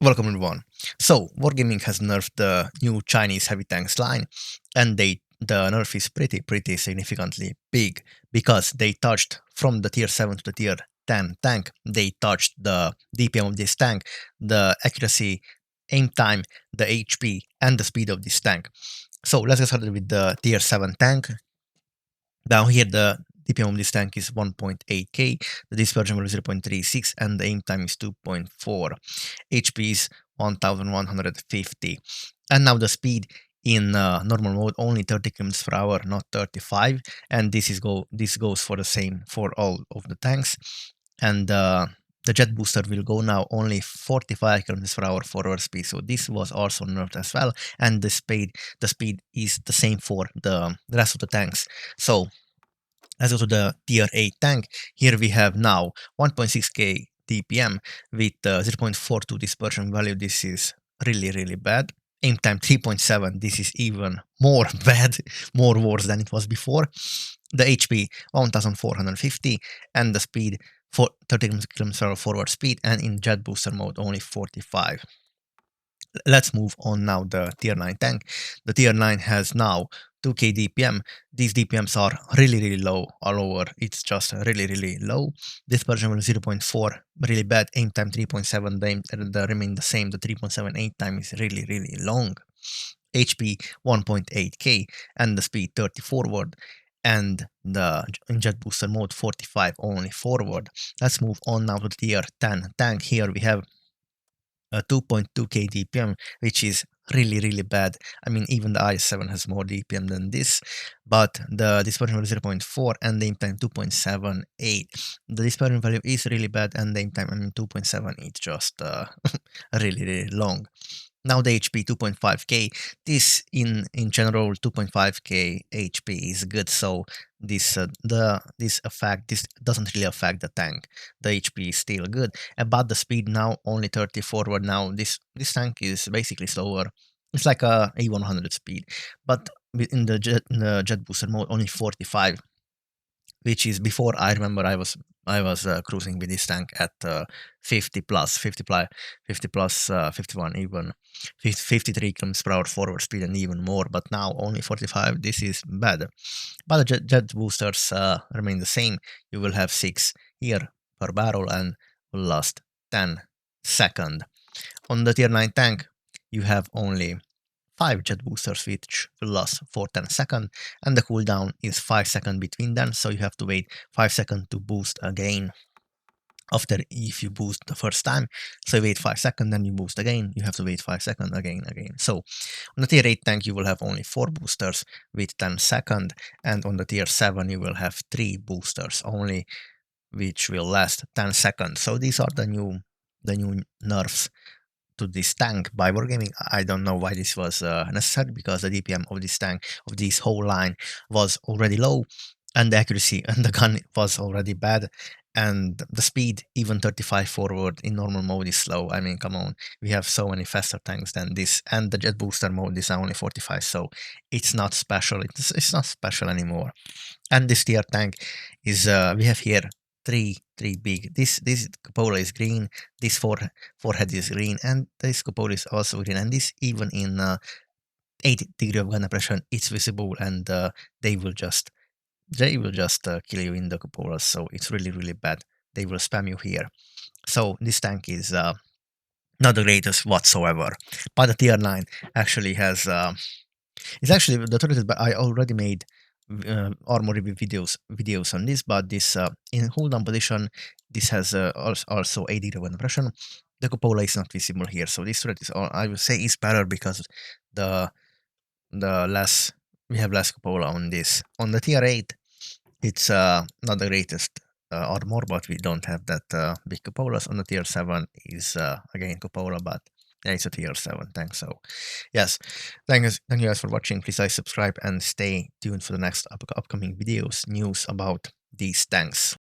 Welcome everyone. So WarGaming has nerfed the new Chinese heavy tanks line, and the nerf is pretty significantly big because they touched from the tier 7 to the tier 10 tank. They touched the DPM of this tank, the accuracy, aim time, the HP, and the speed of this tank. So let's get started with the tier 7 tank. Down here, the DPM of this tank is 1.8k, the dispersion value is 0.36, and the aim time is 2.4. HP is 1150. And now the speed in normal mode only 30 km per hour, not 35. And this goes for the same for all of the tanks. And the jet booster will go now only 45 km per hour forward speed. So this was also nerfed as well. And the speed is the same for the rest of the tanks. So let's go to the tier 8 tank. Here we have now 1.6k DPM with 0.42 dispersion value. This is really bad. Aim time 3.7. This is even more bad, more worse than it was before. The HP 1450 and the speed for 30 km/h forward speed, and in jet booster mode only 45. Let's move on now the tier 9 tank. The tier 9 has now 2k DPM. These DPMs are really low all over. It's just really low. Dispersion value 0.4, really bad. Aim time 3.7, the remain the same. The 3.78 time is really long. HP 1.8k and the speed 30 forward, and the in jet booster mode 45 only forward. Let's move on now to the tier 10 tank. Here we have 2.2k DPM, which is really bad. I mean, even the i7 has more DPM than this, but the dispersion value is 0.4 and the aim time 2.78. The dispersion value is really bad, and the aim time, I mean, 2.7, it's just really long. Now the HP 2.5k. This in general 2.5k HP is good. So this doesn't really affect the tank. The HP is still good, but the speed now only 30 forward. Now this tank is basically slower. It's like a A100 speed, but in the jet booster mode only 45, which is before. I remember I was cruising with this tank at 50 plus 51, even 53 km/h forward speed and even more, but now only 45. This is bad. But the jet boosters remain the same. You will have 6 here per barrel and will last 10 seconds. On the tier 9 tank, you have only 5 jet boosters, which will last for 10 seconds, and the cooldown is 5 seconds between them, so you have to wait 5 seconds to boost again. After, if you boost the first time, so you wait 5 seconds, then you boost again, you have to wait 5 seconds again. So on the tier 8 tank, you will have only 4 boosters with 10 seconds, and on the tier 7, you will have 3 boosters only, which will last 10 seconds. So these are the new nerfs to this tank by WarGaming. I don't know why this was necessary, because the DPM of this tank, of this whole line, was already low, and the accuracy and the gun was already bad, and the speed, even 35 forward in normal mode, is slow. I mean, come on, we have so many faster tanks than this, and the jet booster mode is only 45, so it's not special. It's not special anymore. And this tier tank is we have here three big. This cupola is green, this forehead is green, and this cupola is also green, and this even in 80 degree of gun depression it's visible, and they will just kill you in the cupola. So it's really bad. They will spam you here. So this tank is not the greatest whatsoever. But the tier 9 actually has it's actually the turret, but I already made armor review videos on this, but this in hold down position, this has also 80 degree depression. The cupola is not visible here, so this turret is I would say is better, because the less we have less cupola on this. On the tier 8, it's not the greatest armor, but we don't have that big cupolas. On the tier 7 is again cupola, but yeah, it's a tier 7 tank. So yes, thank you guys for watching. Please like, subscribe, and stay tuned for the next upcoming videos, news about these tanks.